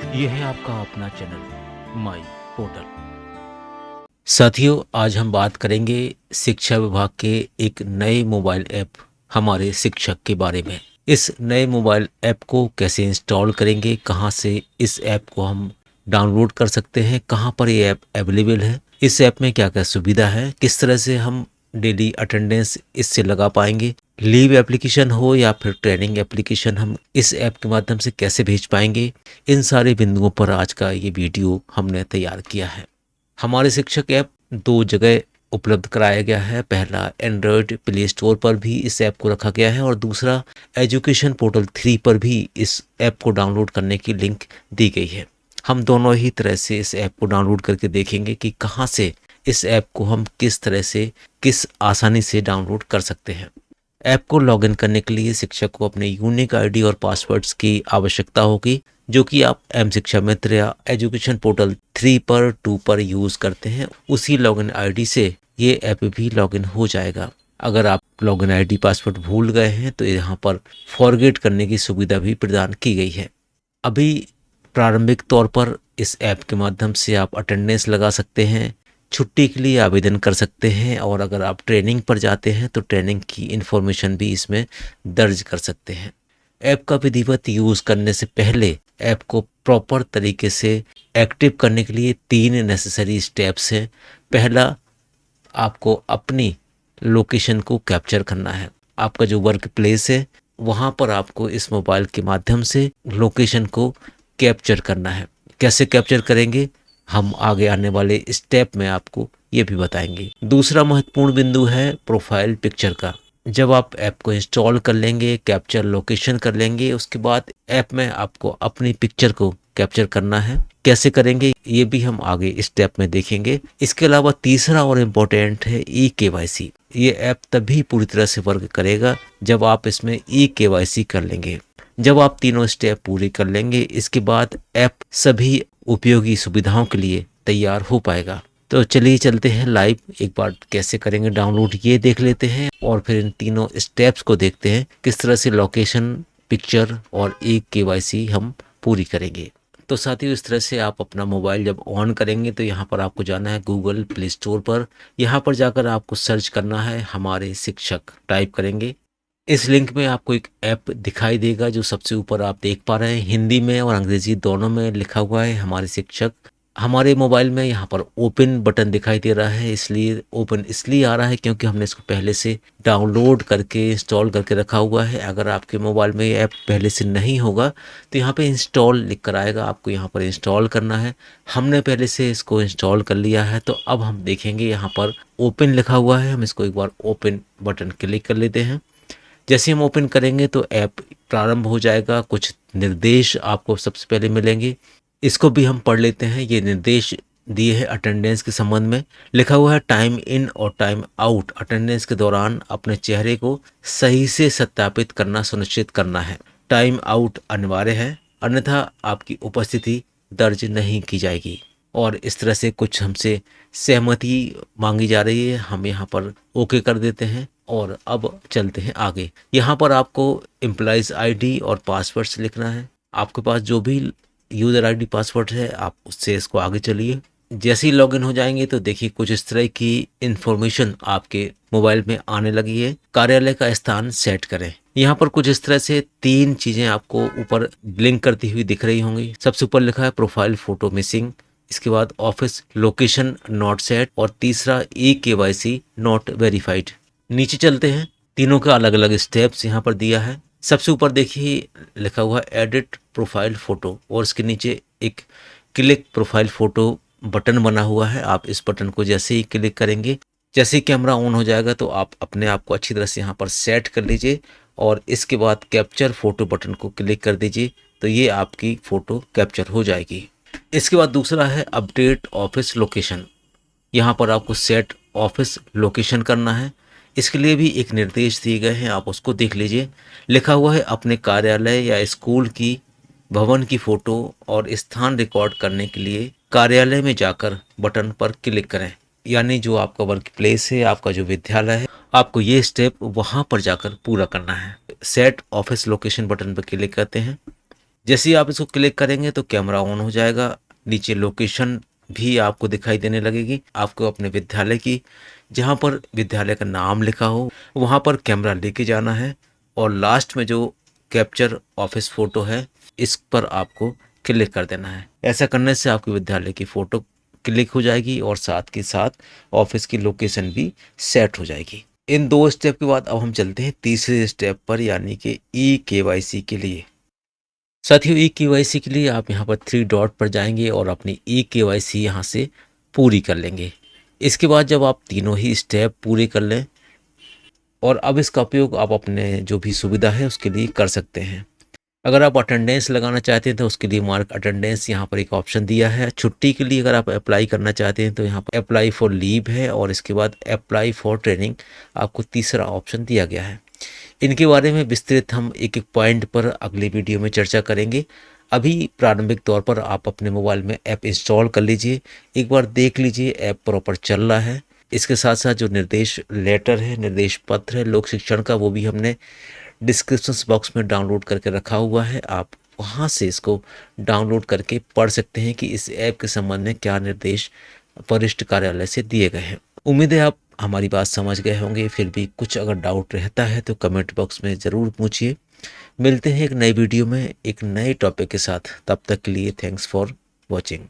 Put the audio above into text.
ये है आपका अपना चैनल माई पोर्टल। साथियों, आज हम बात करेंगे शिक्षा विभाग के एक नए मोबाइल ऐप हमारे शिक्षक के बारे में। इस नए मोबाइल ऐप को कैसे इंस्टॉल करेंगे, कहां से इस ऐप को हम डाउनलोड कर सकते हैं, कहां पर ये ऐप अवेलेबल है, इस ऐप में क्या क्या सुविधा है, किस तरह से हम डेली अटेंडेंस इससे लगा पाएंगे, लीव एप्लीकेशन हो या फिर ट्रेनिंग एप्लीकेशन हम इस ऐप के माध्यम से कैसे भेज पाएंगे, इन सारे बिंदुओं पर आज का ये वीडियो हमने तैयार किया है। हमारे शिक्षक ऐप दो जगह उपलब्ध कराया गया है। पहला, एंड्रॉयड प्ले स्टोर पर भी इस ऐप को रखा गया है और दूसरा, एजुकेशन पोर्टल 3 पर भी इस ऐप को डाउनलोड करने की लिंक दी गई है। हम दोनों ही तरह से इस ऐप को डाउनलोड करके देखेंगे कि कहां से इस ऐप को हम किस तरह से किस आसानी से डाउनलोड कर सकते हैं। ऐप को लॉगिन करने के लिए शिक्षक को अपने यूनिक आईडी और पासवर्ड्स की आवश्यकता होगी, जो कि आप एम शिक्षा मित्र या एजुकेशन पोर्टल 3 पर 2 पर यूज़ करते हैं। उसी लॉगिन आईडी से ये ऐप भी लॉगिन हो जाएगा। अगर आप लॉगिन आईडी पासवर्ड भूल गए हैं तो यहाँ पर फॉरगेट करने की सुविधा भी प्रदान की गई है। अभी प्रारंभिक तौर पर इस ऐप के माध्यम से आप अटेंडेंस लगा सकते हैं, छुट्टी के लिए आवेदन कर सकते हैं और अगर आप ट्रेनिंग पर जाते हैं तो ट्रेनिंग की इन्फॉर्मेशन भी इसमें दर्ज कर सकते हैं। ऐप का विधिवत यूज़ करने से पहले ऐप को प्रॉपर तरीके से एक्टिव करने के लिए 3 नेसेसरी स्टेप्स हैं। पहला, आपको अपनी लोकेशन को कैप्चर करना है। आपका जो वर्क प्लेस है वहाँ पर आपको इस मोबाइल के माध्यम से लोकेशन को कैप्चर करना है। कैसे कैप्चर करेंगे, हम आगे आने वाले स्टेप में आपको ये भी बताएंगे। दूसरा महत्वपूर्ण बिंदु है प्रोफाइल पिक्चर का। जब आप ऐप को इंस्टॉल कर लेंगे, कैप्चर लोकेशन कर लेंगे, उसके बाद ऐप में आपको अपनी पिक्चर को कैप्चर करना है। कैसे करेंगे ये भी हम आगे स्टेप में देखेंगे। इसके अलावा तीसरा और इम्पोर्टेंट है ई-केवाईसी। ये ऐप तभी पूरी तरह से वर्क करेगा जब आप इसमें ई-केवाईसी कर लेंगे। जब आप तीनों स्टेप पूरी कर लेंगे, इसके बाद ऐप सभी उपयोगी सुविधाओं के लिए तैयार हो पाएगा। तो चलिए चलते हैं लाइव, एक बार कैसे करेंगे डाउनलोड ये देख लेते हैं और फिर इन तीनों स्टेप्स को देखते हैं किस तरह से लोकेशन, पिक्चर और ई-केवाईसी हम पूरी करेंगे। तो साथियों, इस तरह से आप अपना मोबाइल जब ऑन करेंगे तो यहाँ पर आपको जाना है गूगल प्ले स्टोर पर। यहाँ पर जाकर आपको सर्च करना है हमारे शिक्षक, टाइप करेंगे। इस लिंक में आपको एक ऐप दिखाई देगा जो सबसे ऊपर आप देख पा रहे हैं, हिंदी में और अंग्रेजी दोनों में लिखा हुआ है हमारे शिक्षक। हमारे मोबाइल में यहाँ पर ओपन बटन दिखाई दे रहा है, इसलिए ओपन इसलिए आ रहा है क्योंकि हमने इसको पहले से डाउनलोड करके इंस्टॉल करके रखा हुआ है। अगर आपके मोबाइल में ये ऐप पहले से नहीं होगा तो यहाँ पे इंस्टॉल लिख कर आएगा, आपको यहाँ पर इंस्टॉल करना है। हमने पहले से इसको इंस्टॉल कर लिया है, तो अब हम देखेंगे यहाँ पर ओपन लिखा हुआ है, हम इसको एक बार ओपन बटन क्लिक कर लेते हैं। जैसे हम ओपन करेंगे तो ऐप प्रारंभ हो जाएगा। कुछ निर्देश आपको सबसे पहले मिलेंगे, इसको भी हम पढ़ लेते हैं। ये निर्देश दिए हैं अटेंडेंस के संबंध में। लिखा हुआ है टाइम इन और टाइम आउट। अटेंडेंस के दौरान अपने चेहरे को सही से सत्यापित करना सुनिश्चित करना है। टाइम आउट अनिवार्य है, अन्यथा आपकी उपस्थिति दर्ज नहीं की जाएगी। और इस तरह से कुछ हमसे सहमति मांगी जा रही है, हम यहाँ पर ओके कर देते हैं और अब चलते हैं आगे। यहाँ पर आपको एम्प्लॉइज आईडी और पासवर्ड्स लिखना है। आपके पास जो भी यूज़र आईडी पासवर्ड है आप उससे इसको आगे चलिए। जैसे ही लॉगिन हो जाएंगे तो देखिए कुछ इस तरह की इंफॉर्मेशन आपके मोबाइल में आने लगी है। कार्यालय का स्थान सेट करें। यहाँ पर कुछ इस तरह से 3 चीज़ें आपको ऊपर ब्लिंक करती हुई दिख रही होंगी। सबसे ऊपर लिखा है प्रोफाइल फोटो मिसिंग, इसके बाद ऑफिस लोकेशन नॉट सेट और तीसरा ई-केवाईसी नॉट वेरीफाइड। नीचे चलते हैं, तीनों का अलग अलग स्टेप्स यहाँ पर दिया है। सबसे ऊपर देखिए लिखा हुआ है एडिट प्रोफाइल फ़ोटो और इसके नीचे एक क्लिक प्रोफाइल फ़ोटो बटन बना हुआ है। आप इस बटन को जैसे ही क्लिक करेंगे, जैसे ही कैमरा ऑन हो जाएगा तो आप अपने आप को अच्छी तरह से यहाँ पर सेट कर लीजिए और इसके बाद कैप्चर फ़ोटो बटन को क्लिक कर दीजिए, तो ये आपकी फ़ोटो कैप्चर हो जाएगी। इसके बाद दूसरा है अपडेट ऑफिस लोकेशन। यहाँ पर आपको सेट ऑफिस लोकेशन करना है। इसके लिए भी एक निर्देश दिए गए हैं, आप उसको देख लीजिए। लिखा हुआ है अपने कार्यालय या स्कूल की भवन की फ़ोटो और स्थान रिकॉर्ड करने के लिए कार्यालय में जाकर बटन पर क्लिक करें। यानी जो आपका वर्क प्लेस है, आपका जो विद्यालय है, आपको ये स्टेप वहाँ पर जाकर पूरा करना है। सेट ऑफिस लोकेशन बटन पर क्लिक करते हैं। जैसे ही आप इसको क्लिक करेंगे तो कैमरा ऑन हो जाएगा। नीचे लोकेशन भी आपको दिखाई देने लगेगी। आपको अपने विद्यालय की, जहाँ पर विद्यालय का नाम लिखा हो, वहाँ पर कैमरा लेके जाना है और लास्ट में जो कैप्चर ऑफिस फ़ोटो है, इस पर आपको क्लिक कर देना है। ऐसा करने से आपके विद्यालय की फ़ोटो क्लिक हो जाएगी और साथ के साथ ऑफिस की लोकेशन भी सेट हो जाएगी। इन 2 स्टेप के बाद अब हम चलते हैं तीसरे स्टेप पर, यानी कि ई-केवाईसी के लिए। साथियों, ई-केवाईसी के लिए आप यहाँ पर 3 डॉट पर जाएंगे और अपनी ई-केवाईसी यहाँ से पूरी कर लेंगे। इसके बाद जब आप तीनों ही स्टेप पूरे कर लें और अब इसका उपयोग आप अपने जो भी सुविधा है उसके लिए कर सकते हैं। अगर आप अटेंडेंस लगाना चाहते हैं तो उसके लिए मार्क अटेंडेंस यहाँ पर एक ऑप्शन दिया है। छुट्टी के लिए अगर आप अप्लाई करना चाहते हैं तो यहाँ पर अप्लाई फॉर लीव है और इसके बाद अप्लाई फॉर ट्रेनिंग आपको तीसरा ऑप्शन दिया गया है। इनके बारे में विस्तृत हम एक एक पॉइंट पर अगले वीडियो में चर्चा करेंगे। अभी प्रारंभिक तौर पर आप अपने मोबाइल में ऐप इंस्टॉल कर लीजिए, एक बार देख लीजिए ऐप प्रॉपर चल रहा है। इसके साथ साथ जो निर्देश लेटर है, निर्देश पत्र है लोक शिक्षण का, वो भी हमने डिस्क्रिप्शन बॉक्स में डाउनलोड करके रखा हुआ है। आप वहाँ से इसको डाउनलोड करके पढ़ सकते हैं कि इस ऐप के संबंध में क्या निर्देश वरिष्ठ कार्यालय से दिए गए हैं। उम्मीद है आप हमारी बात समझ गए होंगे। फिर भी कुछ अगर डाउट रहता है तो कमेंट बॉक्स में ज़रूर पूछिए। मिलते हैं एक नई वीडियो में एक नए टॉपिक के साथ। तब तक के लिए थैंक्स फॉर वॉचिंग।